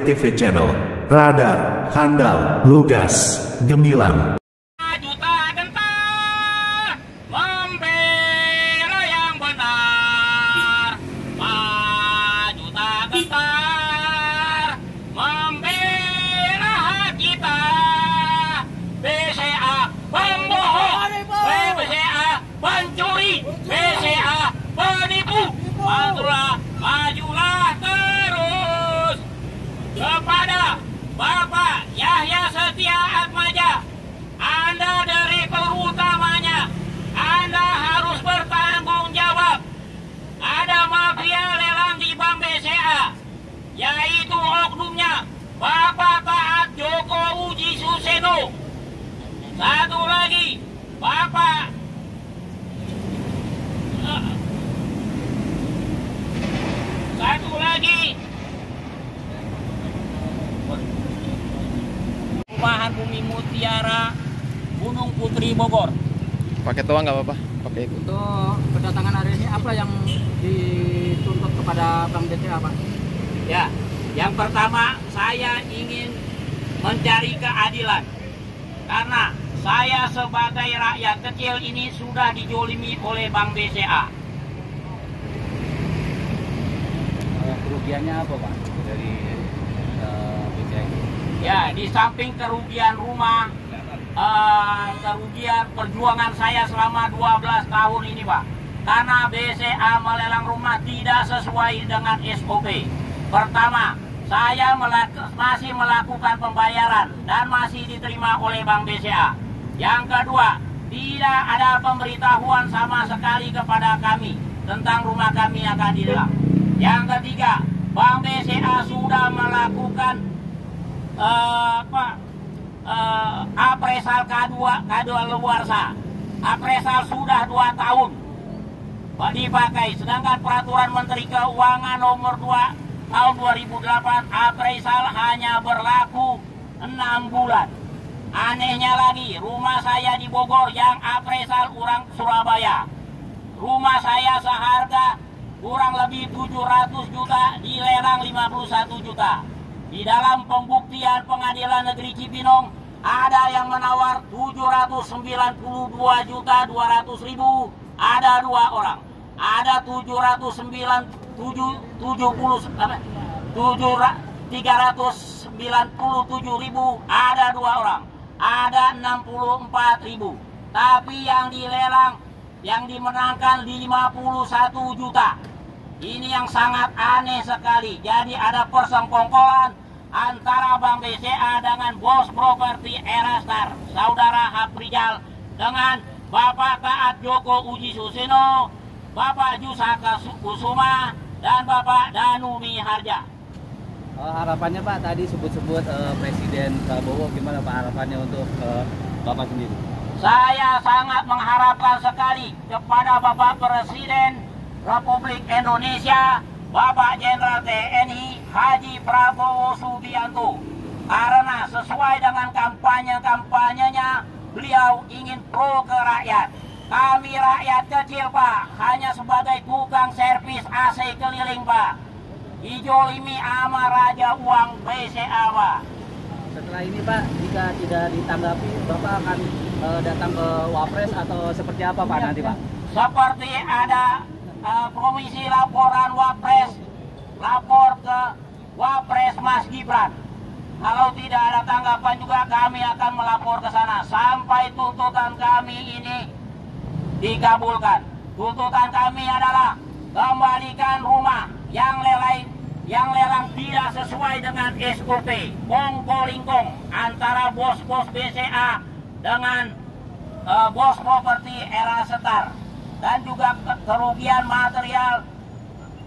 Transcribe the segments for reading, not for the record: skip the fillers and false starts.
TV Channel. Radar, handal, lugas, gemilang. Juta gentar membela yang benar. Juta gentar membela hak kita. BCA pembohong, BCA pencuri, BCA penipu. Majulah terus kepada Bapak Yahya Setia Atmaja. Anda direktur utamanya, Anda harus bertanggung jawab. Ada mafia lelang di Bank BCA, yaitu oknumnya Bapak Taat Joko Uji Suseno. Satu lagi, Perumahan Bumi Mutiara, Gunung Putri, Bogor. Pakai toa nggak apa-apa? Pakai itu. Untuk kedatangan hari ini apa yang dituntut kepada Bank BCA, Pak? Ya, yang pertama saya ingin mencari keadilan. Karena saya sebagai rakyat kecil ini sudah dijolimi oleh Bank BCA. Kerugiannya apa, Pak, dari BCA ini? Ya, di samping kerugian rumah, kerugian perjuangan saya selama 12 tahun ini, Pak. Karena BCA melelang rumah tidak sesuai dengan SOP. Pertama, saya masih melakukan pembayaran dan masih diterima oleh Bank BCA. Yang kedua, tidak ada pemberitahuan sama sekali kepada kami tentang rumah kami akan dilelang. Yang ketiga, Bank BCA sudah melakukan appraisal kadaluarsa. Appraisal sudah 2 tahun dipakai, sedangkan peraturan Menteri Keuangan nomor 2 tahun 2008 appraisal hanya berlaku 6 bulan. Anehnya lagi, rumah saya di Bogor yang appraisal orang Surabaya. Rumah saya seharga kurang lebih 700 juta, dilelang 51 juta. Di dalam pembuktian Pengadilan Negeri Cibinong ada yang menawar 792 juta 200 ribu, ada 2 orang. Ada 397 ribu, ada 2 orang. Ada 64 ribu. Tapi yang dilelang, yang dimenangkan 51 juta. Ini yang sangat aneh sekali. Jadi ada persengkongkolan antara Bank BCA dengan bos properti Erastar, Saudara Haprijal, dengan Bapak Taat Joko Uji Suseno, Bapak Jusaka Kusuma, dan Bapak Danu Miharja. Harapannya, Pak, tadi sebut-sebut Presiden Prabowo, gimana Pak harapannya untuk Bapak sendiri? Saya sangat mengharapkan sekali kepada Bapak Presiden Republik Indonesia, Bapak Jenderal TNI Haji Prabowo Subianto. Karena sesuai dengan kampanye-kampanyenya, beliau ingin pro ke rakyat. Kami rakyat kecil, Pak, hanya sebagai tukang servis AC keliling, Pak. Dijolimi ama raja uang BCA, Pak. Setelah ini, Pak, jika tidak ditanggapi, Bapak akan datang ke Wapres atau seperti apa, Pak, nanti, Pak? Seperti ada komisi laporan Wapres, lapor ke Wapres Mas Gibran. Kalau tidak ada tanggapan juga, kami akan melapor ke sana sampai tuntutan kami ini dikabulkan. Tuntutan kami adalah kembalikan rumah yang lelang tidak sesuai dengan SOP, kongkolingkong antara bos-bos BCA dengan bos properti Erastar, dan juga kerugian material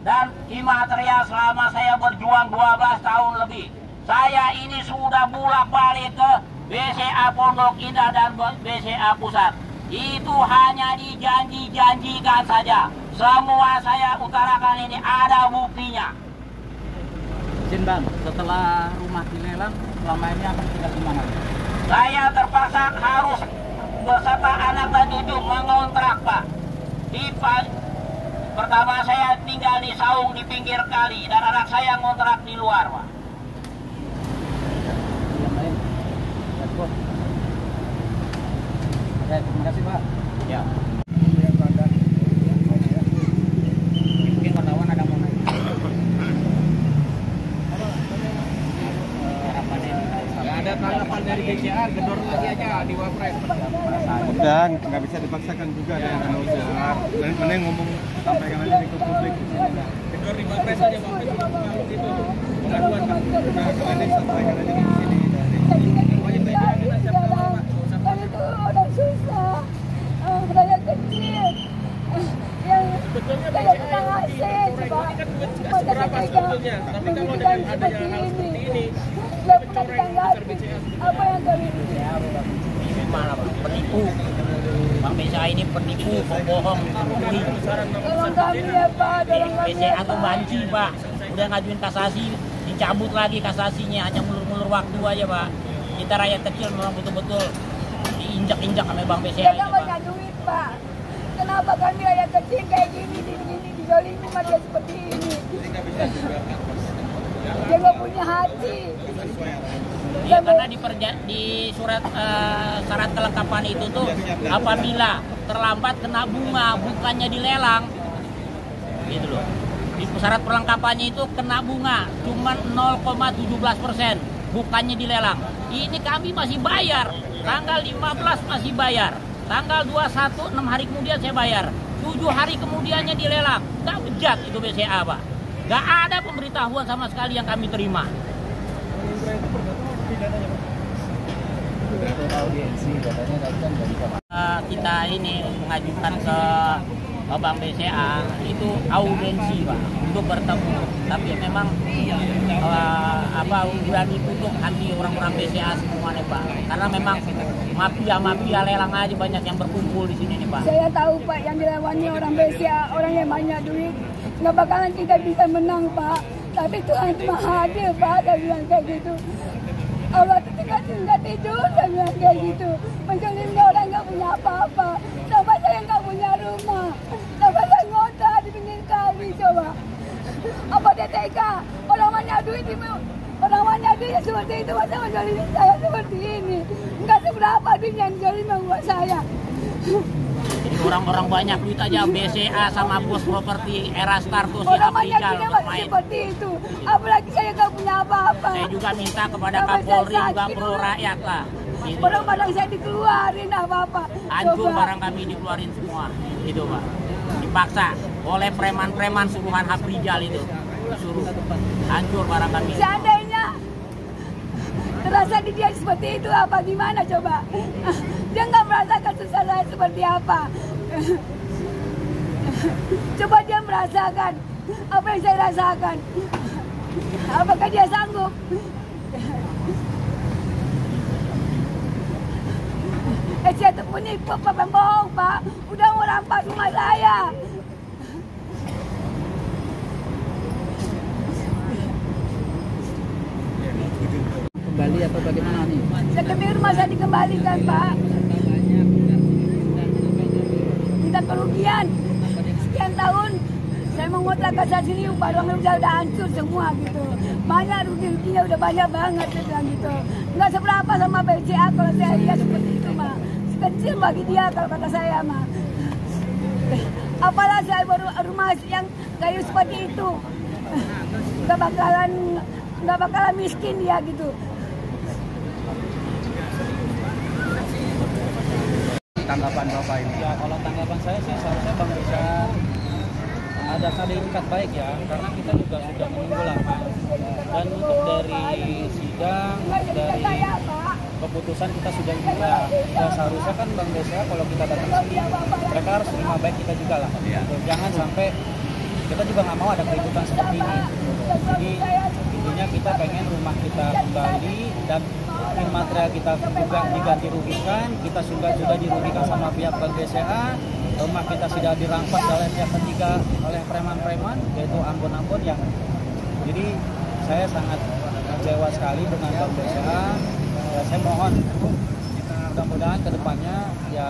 dan imaterial selama saya berjuang 12 tahun lebih. Saya ini sudah bolak-balik ke BCA Pondok Indah dan BCA Pusat. Itu hanya dijanji-janjikan saja. Semua saya utarakan ini ada buktinya. Izin, Bang, setelah rumah dilelang, selama ini akan tinggal di mana? Saya terpaksa harus beserta anak dan cucu mengontrak, Pak. Pertama saya tinggal di saung di pinggir kali dan anak saya ngontrak di luar, Pak. Ya, terima kasih Pak. Ya. Mungkin wartawan ada mau nanya. Nggak ada tanggapan dari BCA, gedor lagi aja di Wapres. Dan nggak bisa dipaksakan juga dengan usaha. Dan mana yang ngomong sampaikan aja ke publik di sini. Gedor di Wapres aja, Wapres itu pengaduan Pak. Nah, kalau ini sampaikan aja di sini. Itu orang susah, rakyat kecil yang kayak tukang AC, coba seberapa sebetulnya, tapi kalau dengan adanya hal seperti ini, nggak pernah ditanggapi apa yang kami Ini malah penipu. Bang BCA ini penipu, pembohong, tolong kami ya Pak, tolong kami ya BCA tuh banci Pak. Udah ngajuin kasasi, dicabut lagi kasasinya, hanya mulur-mulur waktu aja Pak. Kita rakyat kecil memang betul-betul diinjak-injak sama Bang BCA Dia ini nggak Pak. punya duit Pak. Kenapa kami rakyat kecil kayak gini, digolimi sama dia seperti ini? Dia nggak punya hati. Iya, karena di surat syarat kelengkapan itu tuh apabila terlambat kena bunga, bukannya dilelang, gitu loh. Di syarat perlengkapannya itu kena bunga, cuman 0,17%, bukannya dilelang. Ini kami masih bayar, tanggal 15 masih bayar, tanggal 21 6 hari kemudian saya bayar, 7 hari kemudiannya dilelang. Nggak bejat itu BCA Pak. Nggak ada pemberitahuan sama sekali yang kami terima. Kita ini mengajukan ke Bang BCA itu audiensi Pak untuk bertemu, tapi memang udah ditutup hati orang-orang BCA semuanya Pak, karena memang mafia lelang aja banyak yang berkumpul di sini nih Pak. Saya tahu Pak, yang dilawannya orang BCA, orang yang banyak duit, nggak bakalan kita bisa menang Pak. Tapi Tuhan Maha Adil Pak, dia bilang kayak gitu. Allah itu nggak tidur, dia bilang kayak gitu. Menjolimnya orang nggak punya apa-apa. Sampai saya nggak punya rumah, sampai saya ngontrak di pinggir kali coba. Apa dia tega? Orang banyak duit seperti itu, masa menjolimin saya seperti ini? Nggak seberapa duit yang dijolimin buat saya. Jadi orang-orang banyak duit aja BCA sama bos properti Erastar tuh si Orang banyak Aprijal duitnya untuk masih main. seperti itu. Apalagi saya nggak punya apa-apa. Saya juga minta kepada Sampai saya Kapolri juga sakit, pro rakyat lah. Gitu. Barang-barang saya dikeluarin apa-apa. Hancur Coba. barang kami dikeluarin semua. Itu Pak. Dipaksa oleh preman-preman suruhan Aprijal itu. Disuruh. Hancur barang kami. Seandainya terasa di dia seperti itu, apa gimana coba? Dia nggak merasakan susah saya seperti apa. Coba dia merasakan apa yang saya rasakan. Apakah dia sanggup? Saya itu penipu, pembohong Pak. Udah mau rampas rumah saya. Kembali atau bagaimana nih? Sekembali rumah saya dikembalikan Pak. Kita kerugian sekian tahun. Saya mengontrak ke sini, barangnya udah hancur semua gitu. Banyak ruginya udah banyak banget, saya bilang gitu. Nggak seberapa sama BCA kalau saya lihat seperti itu mah. Kecil bagi dia kalau kata saya mah. Apalah saya baru rumah yang kayu seperti itu. Nggak bakalan miskin dia gitu. Tanggapan Bapak ini. Ya kalau tanggapan saya sih seharusnya Bang BCA ada ikat baik ya, karena kita juga sudah menunggu lama. Dan untuk dari sidang, dari keputusan kita sudah juga. Ya seharusnya kan Bang BCA kalau kita datang sini, mereka harus terima baik kita juga lah. Jangan sampai kita juga nggak mau ada keributan seperti ini. Jadi intinya kita pengen rumah kita kembali dan material kita juga diganti rugikan. Kita sudah dirugikan sama pihak Bank BCA. Rumah kita sudah dirampas oleh pihak ketiga oleh preman-preman, yaitu Ambon-Ambon yang. Jadi saya sangat kecewa sekali dengan Bank BCA. Ya, saya mohon mudah-mudahan kedepannya ya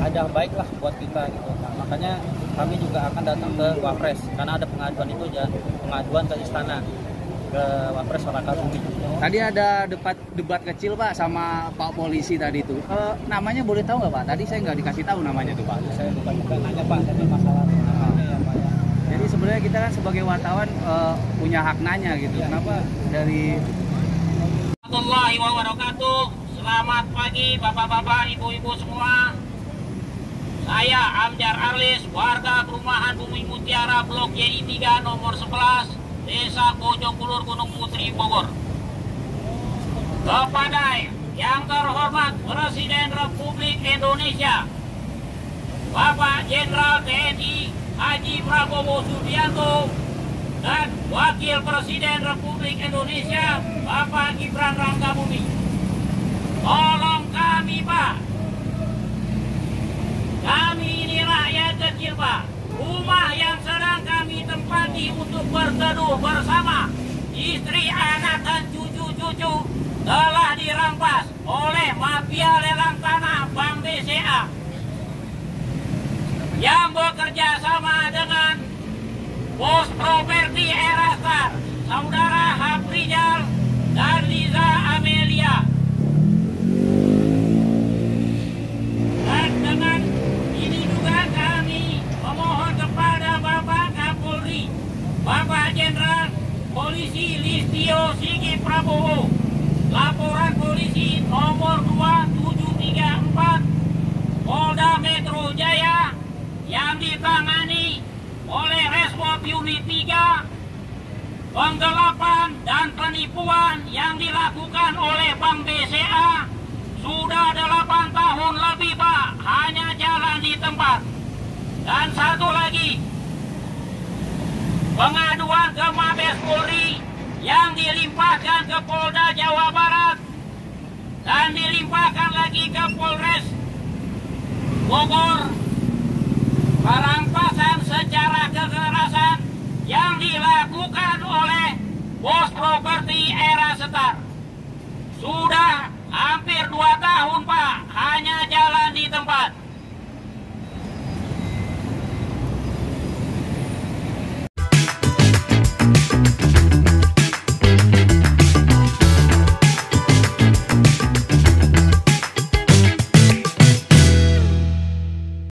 ada baiklah buat kita gitu. Nah, makanya kami juga akan datang ke Wapres karena ada pengaduan itu ya, pengaduan ke istana. ke Wapres Wakabumi. Tadi ada debat kecil Pak sama Pak Polisi tadi itu. Namanya boleh tahu nggak Pak? Tadi saya nggak dikasih tahu namanya tuh Pak. Saya bukan nanya Pak, tapi masalah namanya ya Pak ya. Jadi sebenarnya kita kan sebagai wartawan punya hak nanya gitu. Kenapa dari Warahmatullahi wabarakatuh. Selamat pagi bapak-bapak, ibu-ibu semua. Saya Amjar Arlis, warga perumahan Bumi Mutiara Blok YI3 nomor 11, Desa Bojongkulur, Gunung Putri, Bogor. Kepada yang terhormat Presiden Republik Indonesia, Bapak Jenderal TNI Haji Prabowo Subianto, dan Wakil Presiden Republik Indonesia Bapak Gibran Rakabuming. Tolong kami Pak, kami ini rakyat kecil Pak. Rumah yang sedang kami tempati untuk berteduh bersama istri, anak, dan cucu-cucu telah dirampas oleh mafia lelang tanah Bank BCA yang bekerja sama dengan Bos Properti Erastar, Saudara Hafrizal dan Liza Amelia. Dan dengan ini juga kami memohon kepada Bapak Kapolri, Bapak Jenderal Polisi Listio Sigit Prabowo, laporan polisi nomor 2734 Polda Metro Jaya yang ditangani oleh Resmob Unit 3, penggelapan dan penipuan yang dilakukan oleh Bank BCA sudah 8 tahun lebih Pak, hanya jalan di tempat. Dan satu lagi, pengaduan ke Mabes Polri yang dilimpahkan ke Polda Jawa Barat dan dilimpahkan lagi ke Polres Bogor, perampasan secara kekerasan yang dilakukan oleh Bos Properti Erastar sudah